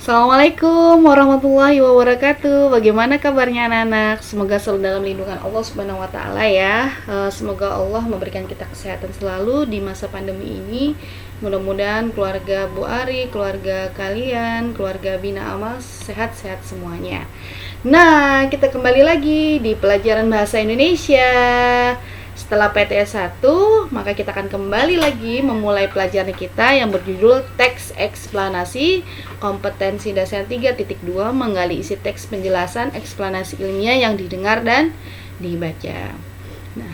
Assalamualaikum warahmatullahi wabarakatuh. Bagaimana kabarnya anak-anak? Semoga selalu dalam lindungan Allah Subhanahu wa taala ya. Semoga Allah memberikan kita kesehatan selalu di masa pandemi ini. Mudah-mudahan keluarga Bu Ari, keluarga kalian, keluarga Bina Amal sehat-sehat semuanya. Nah, kita kembali lagi di pelajaran bahasa Indonesia. Setelah PTS 1, maka kita akan kembali lagi memulai pelajaran kita yang berjudul teks eksplanasi kompetensi dasar 3.2 menggali isi teks penjelasan eksplanasi ilmiah yang didengar dan dibaca. Nah,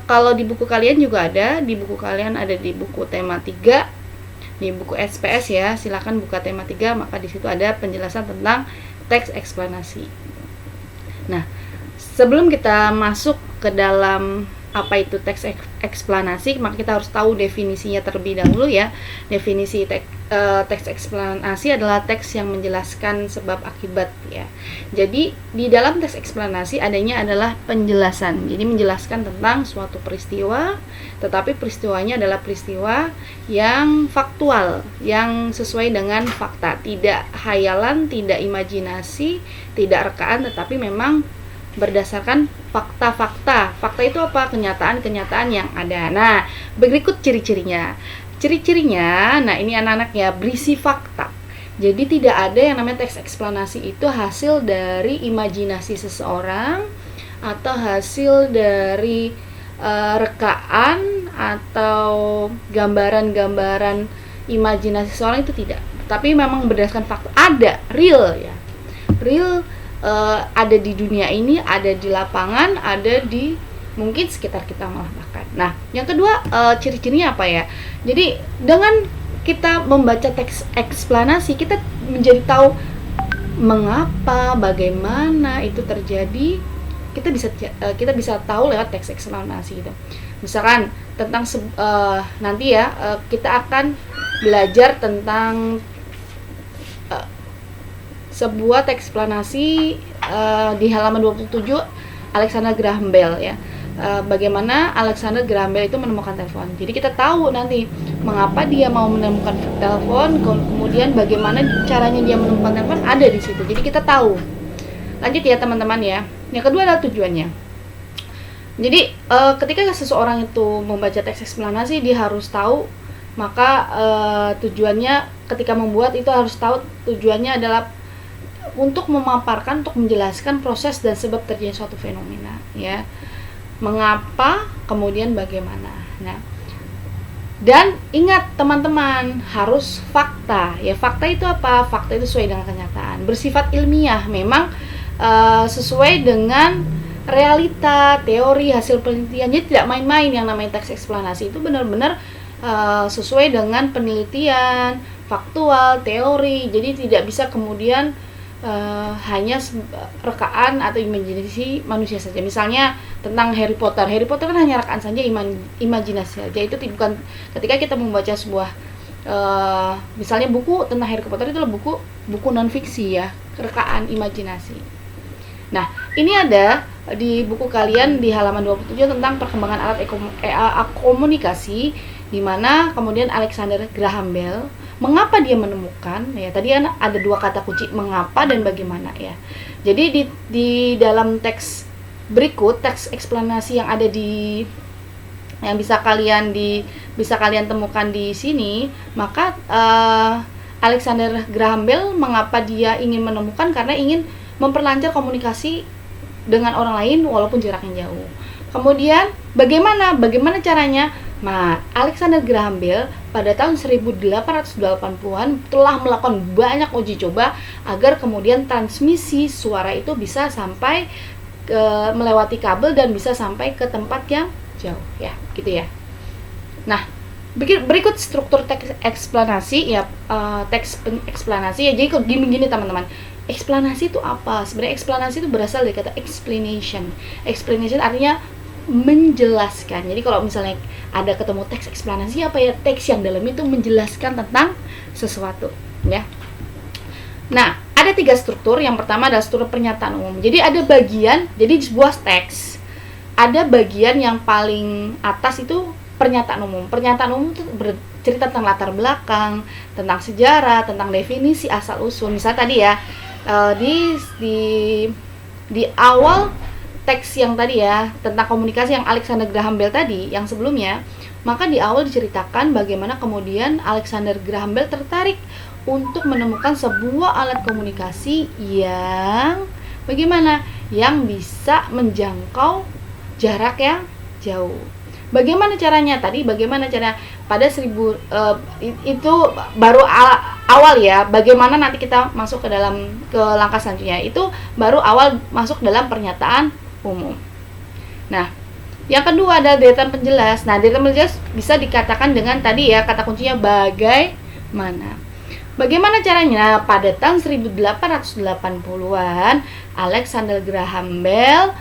kalau di buku kalian juga ada, di buku kalian ada di buku tema 3, di buku SPS ya, silakan buka tema 3, maka di situ ada penjelasan tentang teks eksplanasi. Nah, sebelum kita masuk ke dalam apa itu teks eksplanasi, maka kita harus tahu definisinya terlebih dahulu ya. Definisi teks eksplanasi adalah teks yang menjelaskan sebab akibat ya. Jadi di dalam teks eksplanasi adanya adalah penjelasan. Jadi menjelaskan tentang suatu peristiwa, tetapi peristiwanya adalah peristiwa yang faktual, yang sesuai dengan fakta, tidak hayalan, tidak imajinasi, tidak rekaan, tetapi memang berdasarkan fakta-fakta. Fakta itu apa? Kenyataan-kenyataan yang ada. Nah, berikut ciri-cirinya. Ciri-cirinya, nah ini anak-anak ya, berisi fakta. Jadi tidak ada yang namanya teks eksplanasi itu hasil dari imajinasi seseorang atau hasil dari rekaan atau gambaran-gambaran imajinasi seseorang, itu tidak. Tapi memang berdasarkan fakta, ada, real ya. Real ada di dunia ini, ada di lapangan, ada di mungkin sekitar kita malah bahkan. Nah, yang kedua ciri-cirinya apa ya? Jadi dengan kita membaca teks eksplanasi, kita menjadi tahu mengapa, bagaimana itu terjadi. Kita bisa tahu lewat teks eksplanasi itu. Misalkan tentang nanti ya kita akan belajar tentang sebuah teks eksplanasi di halaman 27 Alexander Graham Bell ya. Bagaimana Alexander Graham Bell itu menemukan telepon. Jadi kita tahu nanti mengapa dia mau menemukan telepon, kemudian bagaimana caranya dia menemukan telepon, ada di situ. Jadi kita tahu. Lanjut ya teman-teman ya. Yang kedua adalah tujuannya. Jadi ketika seseorang itu membaca teks eksplanasi, dia harus tahu, maka tujuannya ketika membuat itu harus tahu tujuannya adalah untuk memaparkan, untuk menjelaskan proses dan sebab terjadi suatu fenomena ya. Mengapa, kemudian bagaimana. Nah, dan ingat teman-teman, harus fakta ya. Fakta itu apa? Fakta itu sesuai dengan kenyataan, bersifat ilmiah, memang sesuai dengan realita, teori, hasil penelitian. Jadi tidak main-main yang namanya teks eksplanasi, itu benar-benar sesuai dengan penelitian, faktual, teori. Jadi tidak bisa kemudian hanya rekaan atau imajinasi manusia saja. Misalnya tentang Harry Potter kan hanya rekaan saja, imajinasi saja. Itu bukan, ketika kita membaca sebuah misalnya buku tentang Harry Potter, itu buku non fiksi ya, rekaan imajinasi. Nah, ini ada di buku kalian di halaman 27 tentang perkembangan alat komunikasi, di mana kemudian Alexander Graham Bell, mengapa dia menemukan ya, tadi ada dua kata kunci, mengapa dan bagaimana ya. Jadi di dalam teks berikut, teks eksplanasi yang ada di yang bisa kalian temukan di sini, maka Alexander Graham Bell mengapa dia ingin menemukan, karena ingin memperlancar komunikasi dengan orang lain walaupun jaraknya jauh. Kemudian bagaimana caranya? Nah, Alexander Graham Bell pada tahun 1880-an telah melakukan banyak uji coba agar kemudian transmisi suara itu bisa sampai melewati kabel dan bisa sampai ke tempat yang jauh ya, gitu ya. Nah, berikut struktur teks eksplanasi ya, teks eksplanasi ya. Jadi gini teman-teman, eksplanasi itu apa? Sebenarnya eksplanasi itu berasal dari kata explanation. Explanation artinya menjelaskan. Jadi kalau misalnya ada ketemu teks eksplanasi, apa ya? Teks yang dalam itu menjelaskan tentang sesuatu ya. Nah, ada 3 struktur. Yang pertama adalah struktur pernyataan umum. Jadi ada bagian, jadi sebuah teks ada bagian yang paling atas itu pernyataan umum. Pernyataan umum itu bercerita tentang latar belakang, tentang sejarah, tentang definisi asal usul. Misalnya tadi ya, di awal teks yang tadi ya, tentang komunikasi yang Alexander Graham Bell tadi, yang sebelumnya, maka di awal diceritakan bagaimana kemudian Alexander Graham Bell tertarik untuk menemukan sebuah alat komunikasi yang bagaimana? Yang bisa menjangkau jarak yang jauh. Bagaimana caranya? Tadi bagaimana caranya? Pada itu baru awal ya. Bagaimana nanti kita masuk ke langkah selanjutnya? Itu baru awal masuk dalam pernyataan umum. Nah, yang kedua ada deretan penjelas. Nah, deretan penjelas bisa dikatakan dengan tadi ya, kata kuncinya bagaimana. Bagaimana caranya? Pada tahun 1880-an, Alexander Graham Bell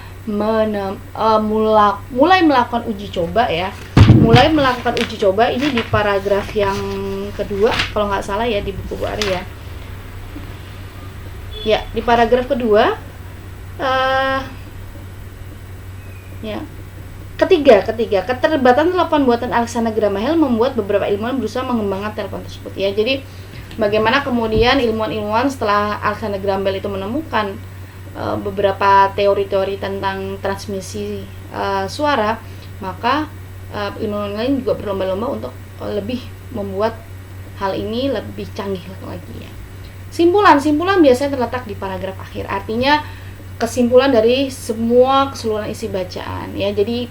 mulai melakukan uji coba ya. Mulai melakukan uji coba ini di paragraf yang kedua, kalau nggak salah ya, di buku Bu Ari ya. Ya, di paragraf kedua, Ketiga, keterlibatan telepon buatan Alexander Graham Bell membuat beberapa ilmuwan berusaha mengembangkan telepon tersebut ya. Jadi bagaimana kemudian ilmuwan-ilmuwan setelah Alexander Graham Bell itu menemukan beberapa teori-teori tentang transmisi suara, maka ilmuwan lain juga berlomba-lomba untuk lebih membuat hal ini lebih canggih lagi ya. Simpulan biasanya terletak di paragraf akhir, artinya kesimpulan dari semua keseluruhan isi bacaan ya. Jadi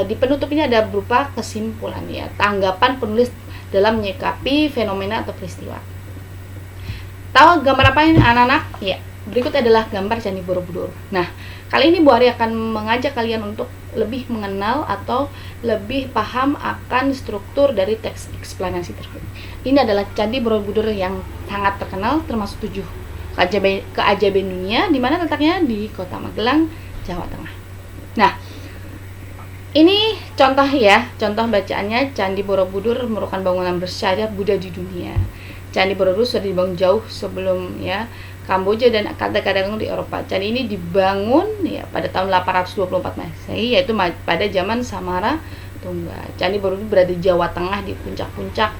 di penutup ini ada berupa kesimpulan ya, tanggapan penulis dalam menyikapi fenomena atau peristiwa. Tahu gambar apa ini anak-anak? Ya, berikut adalah gambar Candi Borobudur. Nah, kali ini Bu Ari akan mengajak kalian untuk lebih mengenal atau lebih paham akan struktur dari teks eksplanasi tersebut. Ini adalah Candi Borobudur yang sangat terkenal, termasuk 7 keajaiban dunia, di mana letaknya di Kota Magelang, Jawa Tengah. Nah, ini contoh bacaannya. Candi Borobudur merupakan bangunan bersejarah Buddha di dunia. Candi Borobudur sudah dibangun jauh sebelum ya Kamboja dan kadang-kadang di Eropa. Candi ini dibangun ya pada tahun 824 Masehi, yaitu pada zaman Samara Tungga. Candi Borobudur berada di Jawa Tengah di puncak-puncak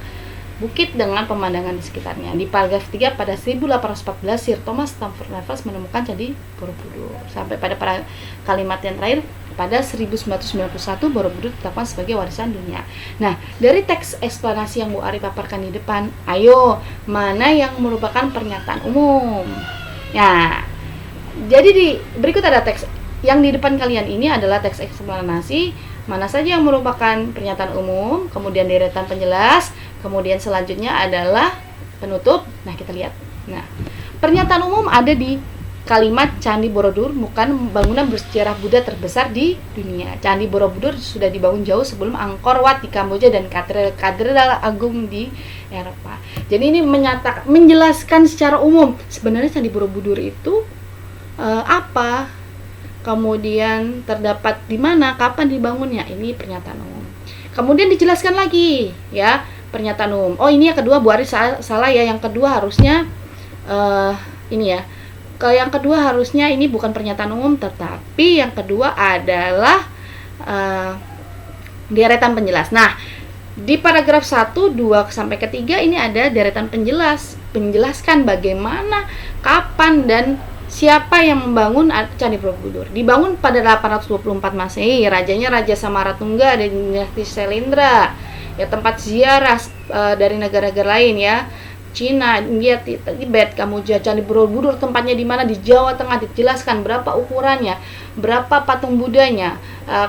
bukit dengan pemandangan di sekitarnya. Di paragraf 3 pada 1814 Sir Thomas Stamford Raffles menemukan Candi Borobudur. Sampai pada kalimat yang terakhir, pada 1991 Borobudur ditetapkan sebagai warisan dunia. Nah, dari teks eksplanasi yang Bu Ari paparkan di depan, ayo, mana yang merupakan pernyataan umum? Nah, jadi berikut ada teks yang di depan kalian ini adalah teks eksplanasi, mana saja yang merupakan pernyataan umum, kemudian deretan penjelas, kemudian selanjutnya adalah penutup. Nah, kita lihat. Nah, pernyataan umum ada di kalimat Candi Borobudur bukan bangunan bersejarah Buddha terbesar di dunia. Candi Borobudur sudah dibangun jauh sebelum Angkor Wat di Kamboja dan Katedral Agung di Eropa. Jadi ini menjelaskan secara umum sebenarnya Candi Borobudur itu apa, kemudian terdapat di mana, kapan dibangunnya. Ini pernyataan umum. Kemudian dijelaskan lagi ya, pernyataan umum. Oh, ini yang kedua Bu Ari salah ya. Yang kedua harusnya ini ya. Yang kedua harusnya ini bukan pernyataan umum, tetapi yang kedua adalah deretan penjelas. Nah, di paragraf 1, 2 sampai ke 3 ini ada deretan penjelaskan bagaimana, kapan dan siapa yang membangun Candi Borobudur. Dibangun pada 824 Masehi, rajanya Raja Samaratungga dan dinasti Syailendra. Ya, tempat ziarah dari negara-negara lain ya. Cina, India, Tibet, Kamboja. Candi Borobudur tempatnya di mana? Di Jawa Tengah. Dijelaskan berapa ukurannya, berapa patung Budanya.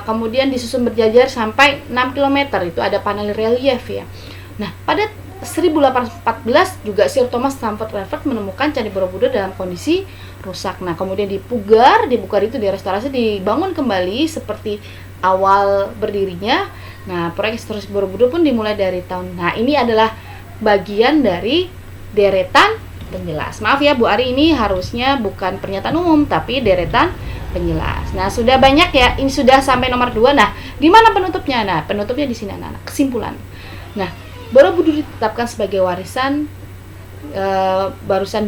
Kemudian disusun berjajar sampai 6 km. Itu ada panel relief ya. Nah, pada 1814 juga Sir Thomas Stamford Raffles menemukan Candi Borobudur dalam kondisi rusak. Nah, kemudian dipugar itu direstorasi, dibangun kembali seperti awal berdirinya. Nah, proyek restorasi Borobudur pun dimulai dari tahun. Nah, ini adalah bagian dari deretan penjelas. Maaf ya Bu Ari, ini harusnya bukan pernyataan umum tapi deretan penjelas. Nah, sudah banyak ya. Ini sudah sampai nomor 2. Nah, di mana penutupnya? Nah, penutupnya di sini anak-anak. Kesimpulan. Nah, Borobudur ditetapkan sebagai warisan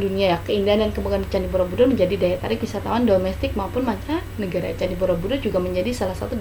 dunia ya. Keindahan dan kembangan Candi Borobudur menjadi daya tarik wisatawan domestik maupun mancanegara. Candi Borobudur juga menjadi salah satu